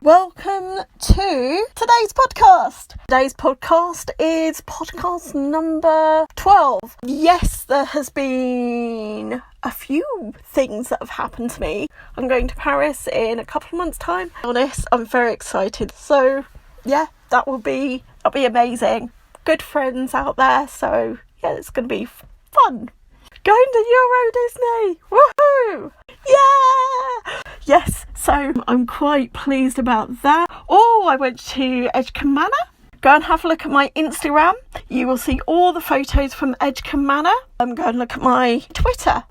Welcome to today's podcast. Today's podcast is podcast number 12. Yes, there has been a few things that have happened to me. I'm going to Paris in a couple of months' time. To be honest, I'm very excited. So yeah, that'll be amazing. Good friends out there, so yeah, it's going to be fun. Going to Euro Disney! Woohoo! Yeah! Yes, so I'm quite pleased about that. Oh, I went to Edgecombe Manor. Go and have a look at my Instagram. You will see all the photos from Edgecombe Manor. Go and look at my Twitter.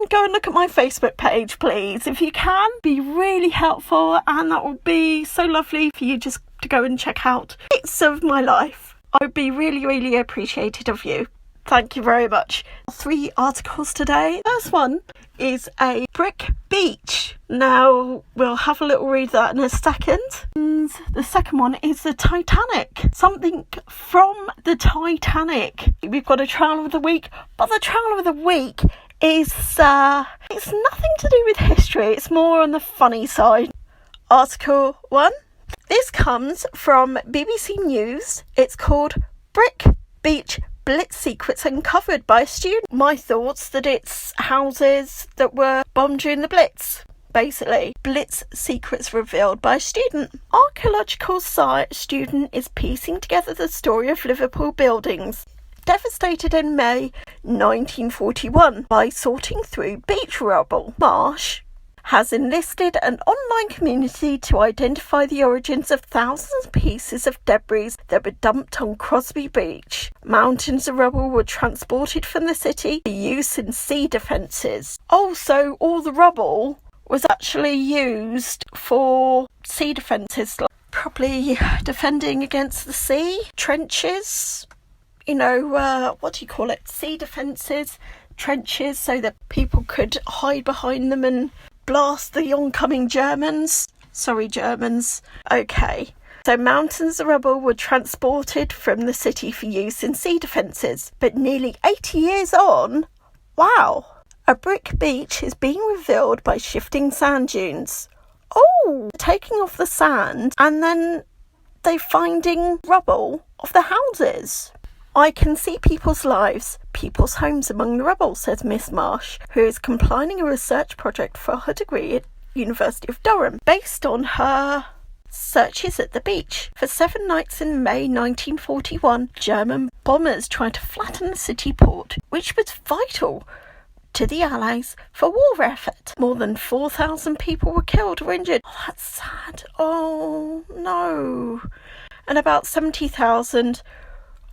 Go and look at my Facebook page, please. If you can, be really helpful, and that would be so lovely for you just to go and check out bits of my life. I would be really, really appreciated of you. Thank you very much. 3 articles today. First one is a brick beach. Now, we'll have a little read of that in a second. And the second one is the Titanic. Something from the Titanic. We've got a trial of the week, but the trial of the week is, it's nothing to do with history. It's more on the funny side. Article 1. This comes from BBC News. It's called Brick Beach Blitz Secrets Uncovered by a Student. My thoughts that it's houses that were bombed during the Blitz. Basically, Blitz secrets revealed by a student. Archaeological student is piecing together the story of Liverpool buildings devastated in May 1941 by sorting through beach rubble. Marsh has enlisted an online community to identify the origins of thousands of pieces of debris that were dumped on Crosby Beach. Mountains of rubble were transported from the city for use in sea defences. Also, all the rubble was actually used for sea defences, like probably defending against the sea, trenches, sea defences, trenches, so that people could hide behind them and blast the oncoming Germans. Sorry, Germans. Okay. So mountains of rubble were transported from the city for use in sea defences. But nearly 80 years on, wow, a brick beach is being revealed by shifting sand dunes. Oh, taking off the sand and then they're finding rubble of the houses. I can see people's lives, people's homes among the rubble, says Miss Marsh, who is completing a research project for her degree at University of Durham, based on her searches at the beach. For 7 nights in May 1941, German bombers tried to flatten the city port, which was vital to the Allies for war effort. More than 4,000 people were killed or injured. Oh, that's sad. Oh, no. And about 70,000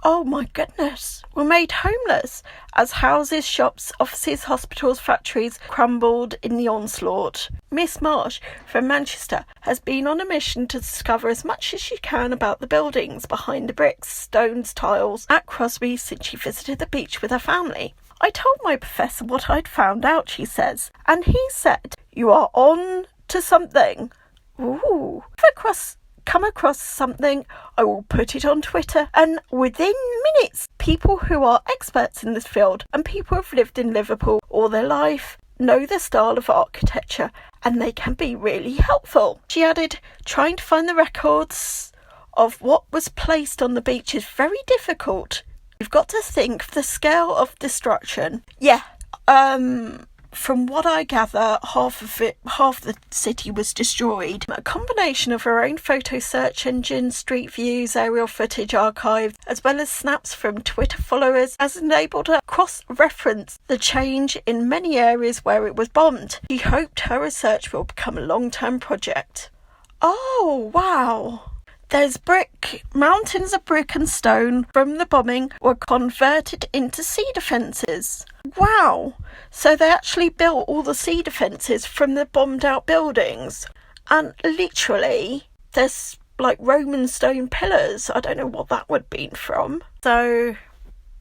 oh my goodness, were made homeless as houses, shops, offices, hospitals, factories crumbled in the onslaught. Miss Marsh from Manchester has been on a mission to discover as much as she can about the buildings behind the bricks, stones, tiles at Crosby since she visited the beach with her family. I told my professor what I'd found out, she says, and he said, "You are on to something." Ooh. Come across something, I will put it on Twitter, and within minutes, people who are experts in this field and people who have lived in Liverpool all their life know the style of architecture, and they can be really helpful. She added, trying to find the records of what was placed on the beach is very difficult. You've got to think of the scale of destruction. Yeah, from what I gather, half the city was destroyed. A combination of her own photo search engine, street views, aerial footage archived, as well as snaps from Twitter followers, has enabled her to cross-reference the change in many areas where it was bombed. She hoped her research will become a long-term project. Oh, wow. There's mountains of brick and stone from the bombing were converted into sea defences. Wow! So they actually built all the sea defences from the bombed out buildings. And literally, there's like Roman stone pillars. I don't know what that would have been from. So,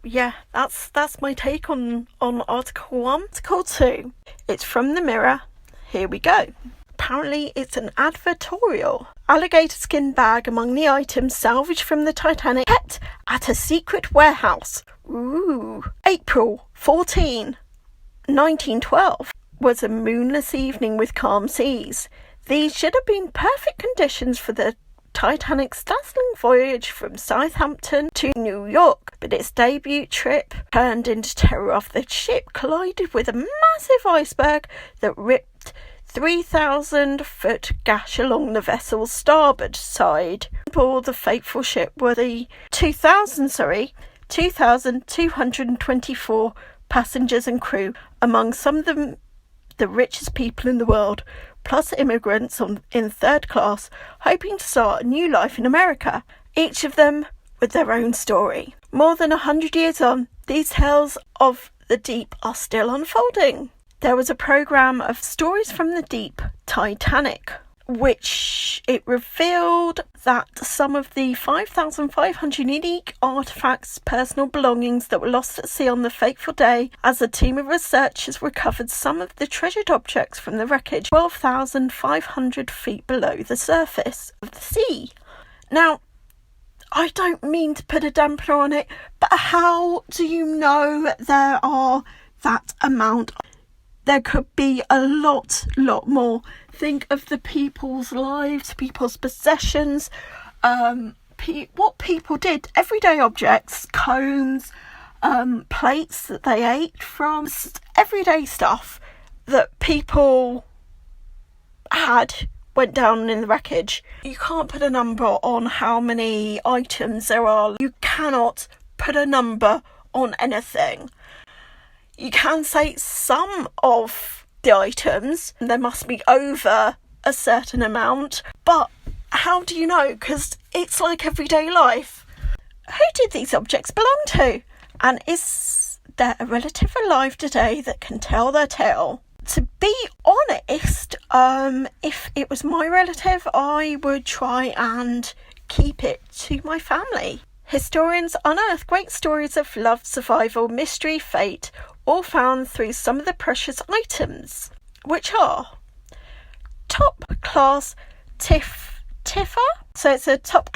yeah, that's my take on Article 1. Article 2. It's from the Mirror. Here we go. Apparently it's an advertorial. Alligator skin bag among the items salvaged from the Titanic, kept at a secret warehouse. Ooh. April 14, 1912 was a moonless evening with calm seas. These should have been perfect conditions for the Titanic's dazzling voyage from Southampton to New York, but its debut trip turned into terror after the ship collided with a massive iceberg that ripped 3,000-foot gash along the vessel's starboard side. Aboard the fateful ship were the 2,224 passengers and crew, among some of them the richest people in the world, plus immigrants in third class, hoping to start a new life in America, each of them with their own story. More than 100 years on, these tales of the deep are still unfolding. There was a programme of Stories from the Deep, Titanic, which it revealed that some of the 5,500 unique artefacts, personal belongings that were lost at sea on the fateful day, as a team of researchers recovered some of the treasured objects from the wreckage 12,500 feet below the surface of the sea. Now, I don't mean to put a dampener on it, but how do you know there are that amount? There could be a lot more. Think of the people's lives, people's possessions, what people did, everyday objects, combs, plates that they ate from, everyday stuff that people had went down in the wreckage. You can't put a number on how many items there are. You cannot put a number on anything. You can say some of the items, there must be over a certain amount, but how do you know? Because it's like everyday life. Who did these objects belong to? And is there a relative alive today that can tell their tale? To be honest, if it was my relative, I would try and keep it to my family. Historians unearth great stories of love, survival, mystery, fate, all found through some of the precious items, which are top class tiffer. So it's a top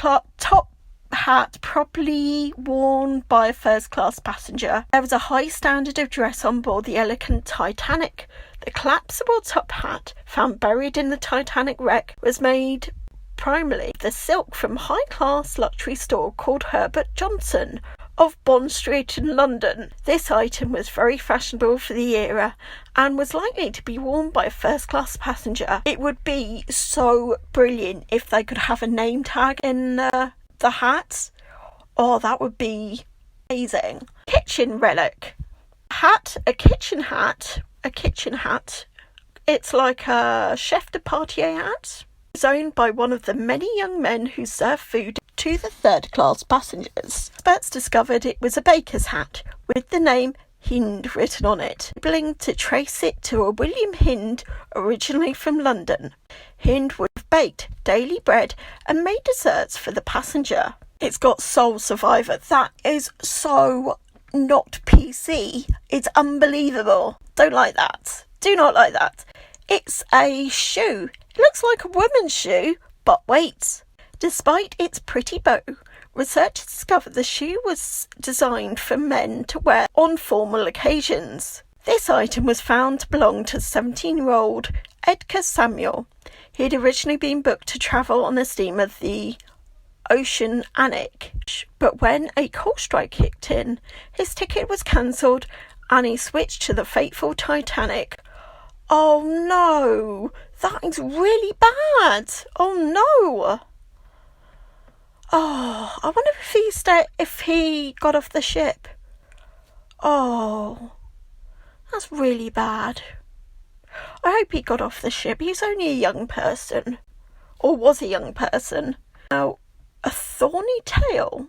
hat properly worn by a first class passenger. There was a high standard of dress on board the elegant Titanic. The collapsible top hat found buried in the Titanic wreck was made primarily of the silk from high-class luxury store called Herbert Johnson of Bond Street in London. This item was very fashionable for the era and was likely to be worn by a first-class passenger. It would be so brilliant if they could have a name tag in the hat. Oh, that would be amazing. Kitchen relic. A kitchen hat. It's like a chef de partie hat. It's owned by one of the many young men who serve food to the third-class passengers. Experts discovered it was a baker's hat with the name Hind written on it, enabling to trace it to a William Hind, originally from London. Hind would have baked daily bread and made desserts for the passenger. It's got Soul Survivor. That is so not PC. It's unbelievable. Don't like that. Do not like that. It's a shoe. It looks like a woman's shoe, but wait. Despite its pretty bow, researchers discovered the shoe was designed for men to wear on formal occasions. This item was found to belong to 17-year-old Edgar Samuel. He had originally been booked to travel on the steamer the Oceanic, but when a coal strike kicked in, his ticket was cancelled and he switched to the fateful Titanic. Oh no, that is really bad. Oh no. Oh, I wonder if he got off the ship. Oh, that's really bad. I hope he got off the ship. He's only a young person. Or was a young person. Now, a thorny tail?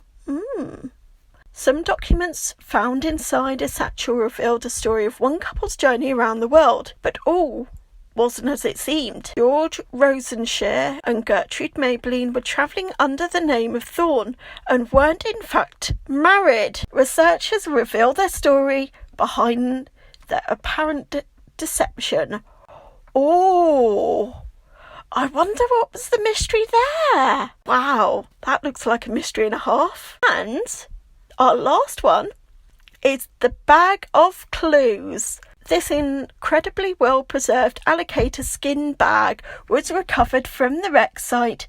Some documents found inside a satchel revealed a story of one couple's journey around the world, but all wasn't as it seemed. George Rosenshire and Gertrude Maybelline were travelling under the name of Thorn and weren't in fact married. Researchers reveal their story behind their apparent deception. Oh, I wonder what was the mystery there. Wow, that looks like a mystery and a half. And our last one is the bag of clues. This incredibly well-preserved alligator skin bag was recovered from the wreck site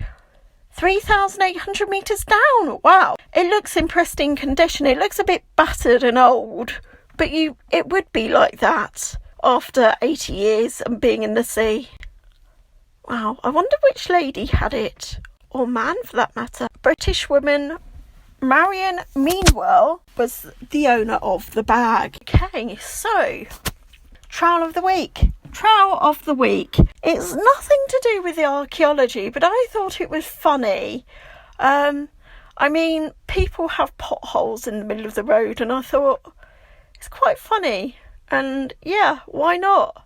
3,800 metres down. Wow. It looks in pristine condition. It looks a bit battered and old, but it would be like that after 80 years and being in the sea. Wow. I wonder which lady had it, or man for that matter. British woman Marion Meanwell was the owner of the bag. Okay, so Trowel of the Week. Trowel of the Week. It's nothing to do with the archaeology, but I thought it was funny. I mean, people have potholes in the middle of the road, and I thought it's quite funny. And yeah, why not?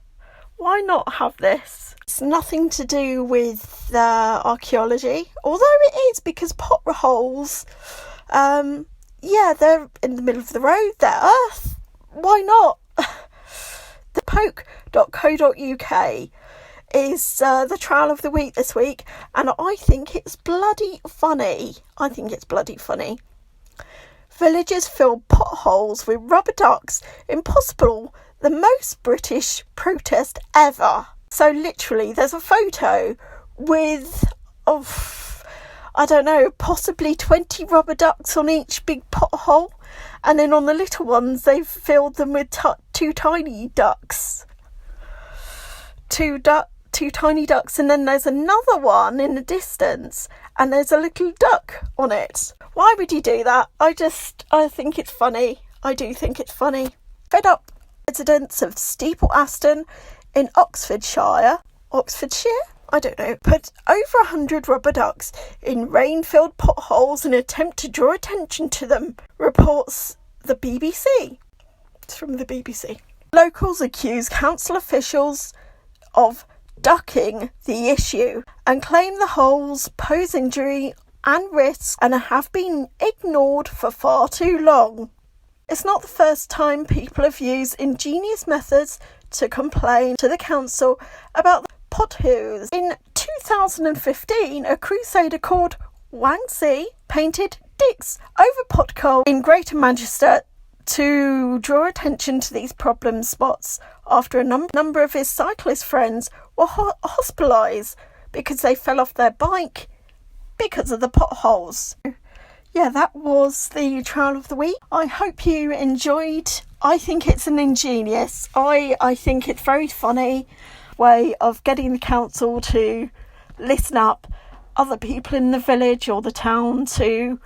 Why not have this? It's nothing to do with archaeology, although it is, because potholes, they're in the middle of the road, they're earth. Why not? Thepoke.co.uk is the Trowel of the Week this week, and I think it's bloody funny. Villagers fill potholes with rubber ducks. Impossible. The most British protest ever. So literally, there's a photo with, possibly 20 rubber ducks on each big pothole. And then on the little ones, they've filled them with two tiny ducks. Two tiny ducks, and then there's another one in the distance, and there's a little duck on it. Why would you do that? I think it's funny. I do think it's funny. Fed up residents of Steeple Aston in Oxfordshire, I don't know, put over 100 rubber ducks in rain-filled potholes in an attempt to draw attention to them, reports the BBC. It's from the BBC. Locals accuse council officials of ducking the issue and claim the holes pose injury and risk and have been ignored for far too long. It's not the first time people have used ingenious methods to complain to the council about the potholes. In 2015, a crusader called Wangxi painted dicks over potholes in Greater Manchester to draw attention to these problem spots after a number of his cyclist friends were hospitalised because they fell off their bike because of the potholes. Yeah, that was the Trowel of the Week. I hope you enjoyed. I think it's an ingenious. I think it's very funny way of getting the council to listen up other people in the village or the town to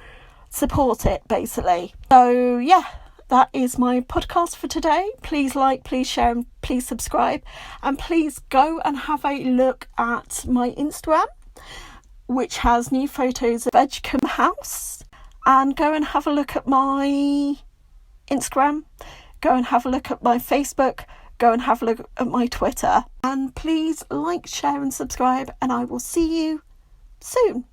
support it, basically. So yeah, that is my podcast for today. Please like, please share, and please subscribe, and please go and have a look at my Instagram, which has new photos of Edgecombe House. And go and have a look at my Instagram, go and have a look at my Facebook, go and have a look at my Twitter. And please like, share and subscribe, and I will see you soon.